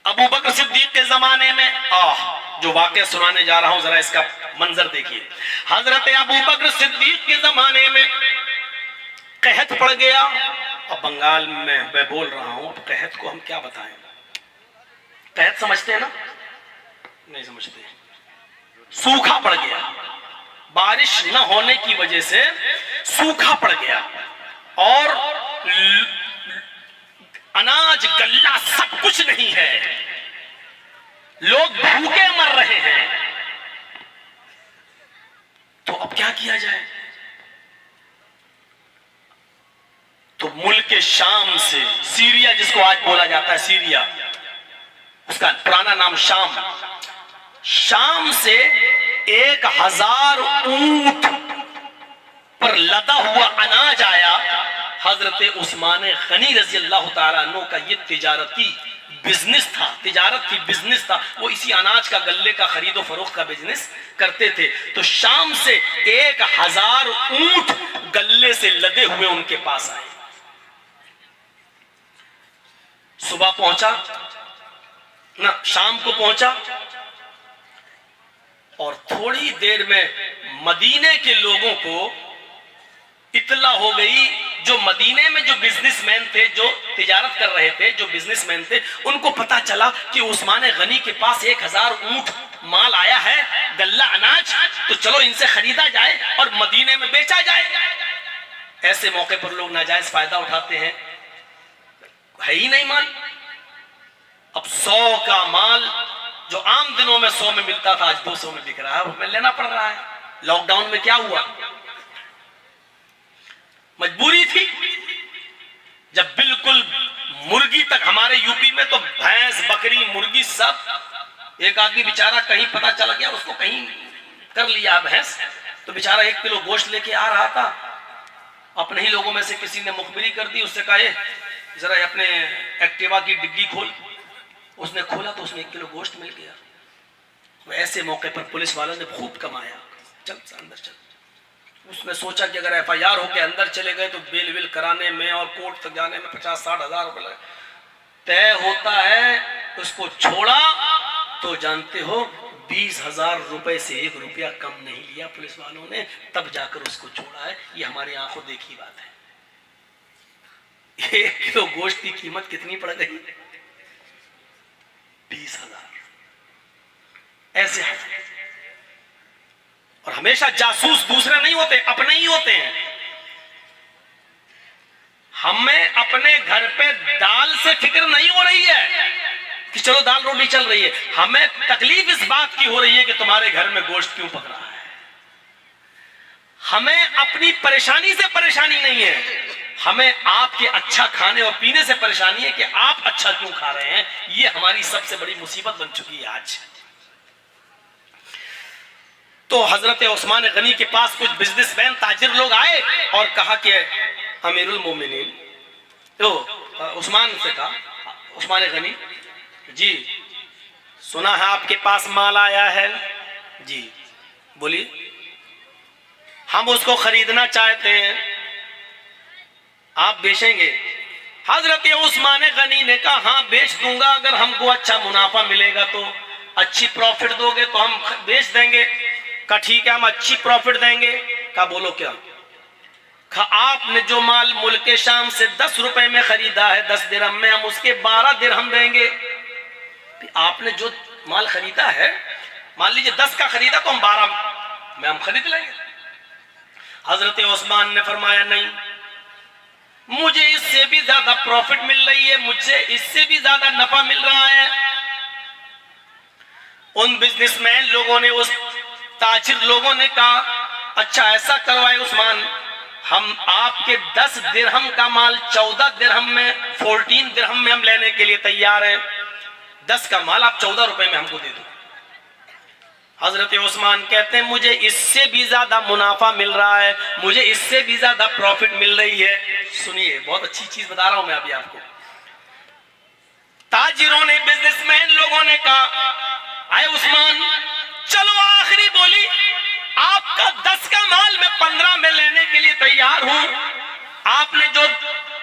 अबू बकर सिद्दीक के जमाने में जो वाकया सुनाने जा रहा हूं, जरा इसका मंजर देखिए। हजरत अबू बकर सिद्दीक के जमाने में कहत पड़ गया। अब बंगाल में मैं बोल रहा हूं, अब कहत को हम क्या बताएं? कहत समझते हैं ना? नहीं समझते। सूखा पड़ गया, बारिश न होने की वजह से सूखा पड़ गया और अनाज गल्ला सब कुछ नहीं है, लोग भूखे मर रहे हैं। तो अब क्या किया जाए? तो मुल्क शाम से, सीरिया जिसको आज बोला जाता है सीरिया, उसका पुराना नाम शाम, शाम से 1000 ऊंट पर लदा हुआ अनाज आया। हजरत उस्मान गनी रजी अल्लाह तआला अन्हु का ये तिजारती बिजनेस था, तिजारत थी, बिजनेस था। वो इसी अनाज का, गल्ले का खरीदो फरोख्त का बिजनेस करते थे। तो शाम से 1000 ऊंट गल्ले से लदे हुए उनके पास आए। सुबह पहुंचा ना, शाम को पहुंचा और थोड़ी देर में मदीने के लोगों को इतला हो गई। जो मदीने में जो बिजनेसमैन थे, जो तिजारत कर रहे थे, जो बिजनेसमैन थे, उनको पता चला कि उस्मान गनी के पास 1000 ऊंट माल आया है, गल्ला अनाज, तो चलो इनसे खरीदा जाए और मदीने में बेचा जाए। ऐसे मौके पर लोग नाजायज फायदा उठाते हैं, है ही नहीं माल। अब 100 का माल जो आम दिनों में 100 में मिलता था, आज 200 में बिक रहा है, हमें लेना पड़ रहा है। लॉकडाउन में क्या हुआ? मजबूरी थी। जब बिल्कुल मुर्गी तक, हमारे यूपी में तो भैंस, बकरी, मुर्गी सब, एक आदमी बेचारा कहीं पता चल गया, उसको कहीं कर लिया भैंस, तो बेचारा 1 किलो गोश्त लेके आ रहा था। अपने ही लोगों में से किसी ने मुखबिरी कर दी, उससे कहा जरा अपने एक्टिवा की डिग्गी खोल। उसने खोला तो उसमें 1 किलो गोश्त मिल गया। तो ऐसे मौके पर पुलिस वालों ने खूब कमाया। चल अंदर चल। उसने सोचा कि अगर FIR होके अंदर चले गए तो बेल विल कराने में और कोर्ट तक जाने में 50-60 हजार रुपए लगे, तय होता है। उसको छोड़ा तो जानते हो 20,000 रुपए से 1 रुपया कम नहीं लिया पुलिस वालों ने, तब जाकर उसको छोड़ा है। ये हमारी आंखों देखी बात है। 1 किलो गोश्त की कीमत कितनी पड़ गई? 20,000। ऐसे है। और हमेशा जासूस दूसरे नहीं होते, अपने ही होते हैं। हमें अपने घर पे दाल से फिक्र नहीं हो रही है कि चलो दाल रोटी चल रही है, हमें तकलीफ इस बात की हो रही है कि तुम्हारे घर में गोश्त क्यों पक रहा है। हमें अपनी परेशानी से परेशानी नहीं है, हमें आपके अच्छा खाने और पीने से परेशानी है कि आप अच्छा क्यों खा रहे हैं। ये हमारी सबसे बड़ी मुसीबत बन चुकी है आज। तो हजरत उस्मान गनी के पास कुछ बिजनेसमैन, ताजिर लोग आए और कहा कि अमीरुल मोमिनीन, तो उस्मान से कहा, उस्मान गनी जी, सुना है आपके पास माल आया है। जी बोलिए। हम उसको खरीदना चाहते हैं, आप बेचेंगे? हजरत उस्मान गनी ने कहा हाँ बेच दूंगा, अगर हमको अच्छा मुनाफा मिलेगा तो, अच्छी प्रॉफिट दोगे तो हम बेच देंगे। कहा ठीक है, हम अच्छी प्रॉफिट देंगे। कहा बोलो क्या? कहा आपने जो माल मुल्क शाम से 10 रुपए में खरीदा है 10 दिरहम में, हम उसके 12 दिरहम देंगे। आपने जो माल खरीदा है, मान लीजिए 10 का खरीदा तो हम 12 में हम खरीद लेंगे। हजरत उस्मान ने फरमाया नहीं, मुझे इससे भी ज्यादा प्रॉफिट मिल रही है, मुझे इससे भी ज्यादा नफा मिल रहा है। उन बिजनेसमैन लोगों ने, उस ताजिर लोगों ने कहा अच्छा ऐसा करवाए उस्मान, हम आपके 10 दिरहम का माल 14 दिरहम में, 14 दिरहम में हम लेने के लिए तैयार हैं। 10 का माल आप 14 रुपए में हमको दे दो। हजरत उस्मान कहते हैं मुझे इससे भी ज्यादा मुनाफा मिल रहा है, मुझे इससे भी ज्यादा प्रॉफिट मिल रही है। सुनिए, बहुत अच्छी चीज बता रहा हूं मैं अभी आपको। ताजिरों ने, बिजनेसमैन लोगों ने कहा आए उस्मान, चलो आखिरी बोली, आपका 10 का माल मैं 15 में लेने के लिए तैयार हूं। आपने जो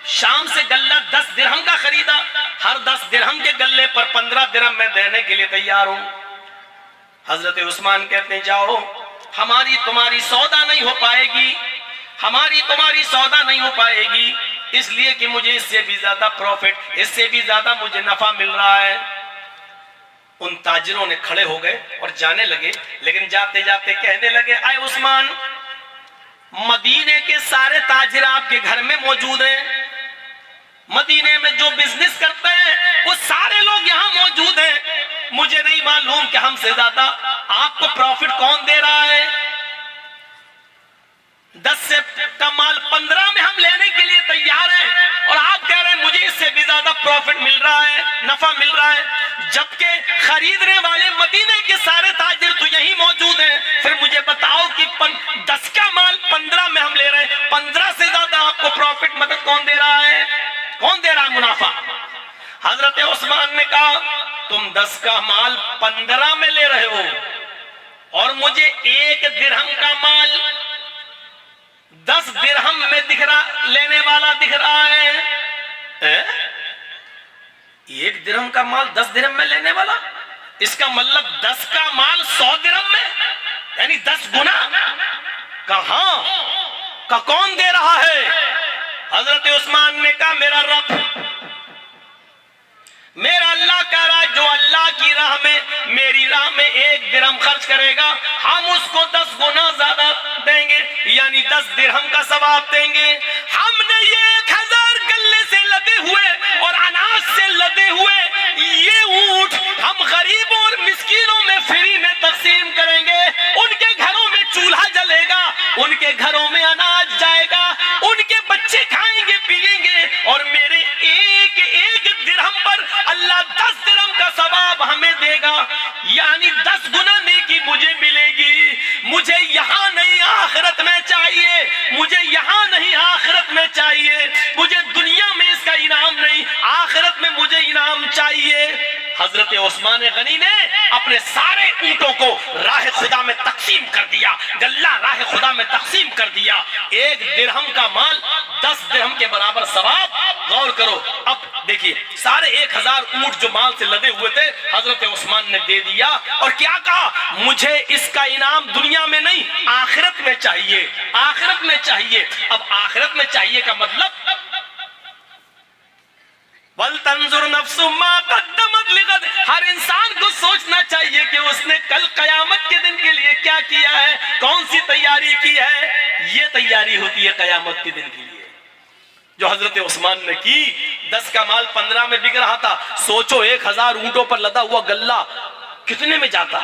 शाम से गल्ला 10 दिरहम का खरीदा, हर 10 दिरहम के गल्ले पर 15 दिरहम मैं देने के लिए तैयार हूं। हजरत उस्मान कहते हैं जाओ, हमारी तुम्हारी सौदा नहीं हो पाएगी, हमारी तुम्हारी सौदा नहीं हो पाएगी, इसलिए कि मुझे इससे भी ज्यादा प्रॉफिट, इससे भी ज्यादा मुझे नफा मिल रहा है। उन ताजिरों ने खड़े हो गए और जाने लगे, लेकिन जाते जाते कहने लगे, आए उस्मान, मदीने के सारे ताजिर आपके घर में मौजूद हैं, मदीने में जो बिजनेस करते हैं वो सारे लोग यहाँ मौजूद हैं, मुझे नहीं मालूम कि हमसे ज्यादा आपको प्रॉफिट कौन दे रहा है। 10 से का माल 15 में हम लेने के लिए तैयार हैं और आप कह रहे हैं मुझे इससे भी ज्यादा प्रॉफिट मिल रहा है, नफा मिल रहा है, जबकि खरीदने वाले मदीने के सारे ताजिर तो यही मौजूद हैं। फिर मुझे बताओ कि 10 का माल 15 में हम ले रहे हैं, 15 से ज्यादा आपको प्रॉफिट मदद कौन दे रहा है, कौन दे रहा है मुनाफा? हजरत उस्मान ने कहा तुम 10 का माल 15 में ले रहे हो और मुझे 1 दिरहम का माल 10 दिरहम में दिख रहा, लेने वाला दिख रहा है। 1 दिरहम का माल 10 दिरहम में लेने वाला, इसका मतलब 10 का माल 100 दिरहम में, यानी 10 गुना। कहां का कौन दे रहा है? हजरत उस्मान ने कहा मेरा रब, मेरा अल्लाह कह रहा है जो अल्लाह की राह में, मेरी राह में 1 दिरहम खर्च करेगा, हम उसको 10 गुना ज्यादा देंगे, यानी 10 दिरहम का सवाब देंगे। हमने ये 1000 गल्ले से लदे हुए और अनाज से लदे हुए ये ऊंट हम गरीबों और मिस्कीनों में फ्री में तकसीम करेंगे, उनके घरों में चूल्हा जलेगा, उनके घरों में अनाज जाएगा, उनके बच्चे खाएंगे पिएंगे और मेरे एक एक दिरहम पर अल्लाह 10 दिरहम का सवाब हमें देगा, यानी 10 गुना नेकी मुझे मिलेगी। मुझे यहाँ नहीं आखिरत में चाहिए, मुझे यहाँ नहीं आखिरत में चाहिए, मुझे दुनिया में इसका इनाम नहीं, आखिरत में मुझे इनाम चाहिए। हजरत उस्मान गनी ने अपने सारे ऊंटों को राह खुदा में तकसीम कर दिया, गल्ला राह खुदा में तकसीम कर दिया। 1 दिरहम का माल 10 दिरहम के बराबर सवाब। गौर करो, अब देखिए सारे 1000 ऊंट जो माल से लदे हुए थे हजरत उस्मान ने दे दिया और क्या कहा, मुझे इसका इनाम दुनिया में नहीं आखिरत में चाहिए, आखिरत में चाहिए। अब आखिरत में चाहिए का मतलब वल तंजुर नफ्सु मा कद्दमत लिगद, हर इंसान को सोचना चाहिए कि उसने कल कयामत के दिन के लिए क्या किया है, कौन सी तैयारी की है। ये तैयारी होती है कयामत के दिन के लिए जो हजरत उस्मान ने की। 10 का माल 15 में बिक रहा था, सोचो 1000 ऊंटों पर लदा हुआ गल्ला कितने में जाता,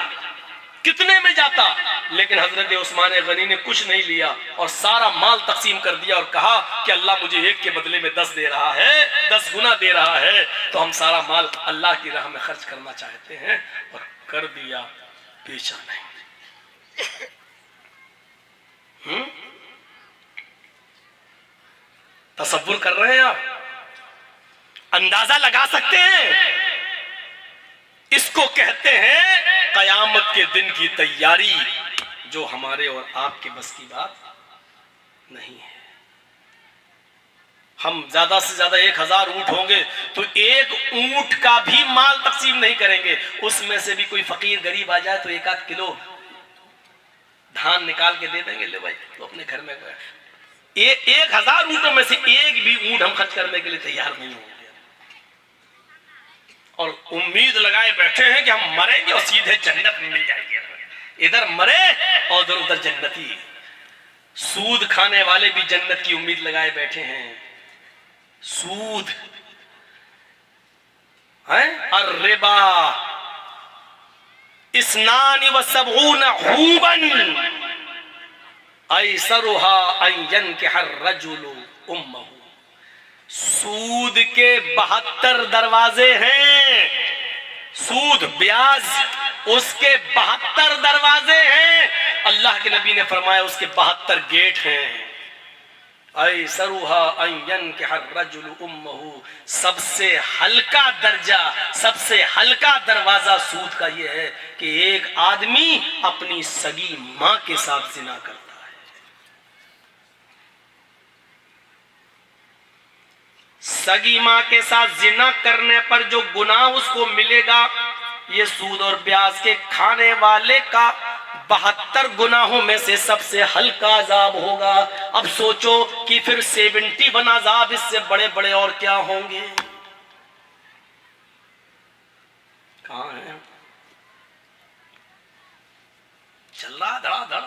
कितने में जाता। लेकिन हजरत उस्मान गनी ने कुछ नहीं लिया और सारा माल तकसीम कर दिया और कहा कि अल्लाह मुझे 1 के बदले में 10 दे रहा है, 10 गुना दे रहा है, तो हम सारा माल अल्लाह की राह में खर्च करना चाहते हैं। और कर दिया, पीछा नहीं। तसव्वुर कर रहे हैं आप, अंदाजा लगा सकते हैं। इसको कहते हैं कयामत के दिन की तैयारी, जो हमारे और आपके बस की बात नहीं है। हम ज्यादा से ज्यादा 1000 ऊंट होंगे तो 1 ऊंट का भी माल तकसीम नहीं करेंगे। उसमें से भी कोई फकीर गरीब आ जाए तो 1-8 किलो धान निकाल के दे देंगे, ले भाई तो अपने घर में। 1000 ऊंटों में से 1 भी ऊंट हम खर्च करने के लिए तैयार नहीं होंगे और उम्मीद लगाए बैठे हैं कि हम मरेंगे और सीधे जन्नत में मिल जाएंगे। इधर मरे और उधर उधर जन्नती। सूद खाने वाले भी जन्नत की उम्मीद लगाए बैठे हैं। सूद है अर्रिबा इस्नानि व सबऊन खूबन ऐसरुहा अन यनकिह अर्रजुलु उम्महु। सूद के 72 दरवाजे हैं, सूद ब्याज उसके 72 दरवाजे हैं। अल्लाह के नबी ने फरमाया उसके 72 गेट हैं। ऐसरुहा अन यनकिह अर्रजुलु उम्महु, सबसे हल्का दर्जा, सबसे हल्का दरवाजा सूद का यह है कि एक आदमी अपनी सगी मां के साथ जिना करता है। सगी मां के साथ जिना करने पर जो गुनाह उसको मिलेगा, ये सूद और ब्याज के खाने वाले का 72 गुनाहों में से सबसे हल्का अजाब होगा। अब सोचो कि फिर 71 अजाब इससे बड़े बड़े और क्या होंगे। कहां है? चल रहा धड़ाधड़।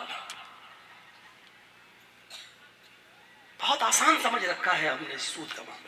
बहुत आसान समझ रखा है हमने सूद का मामला।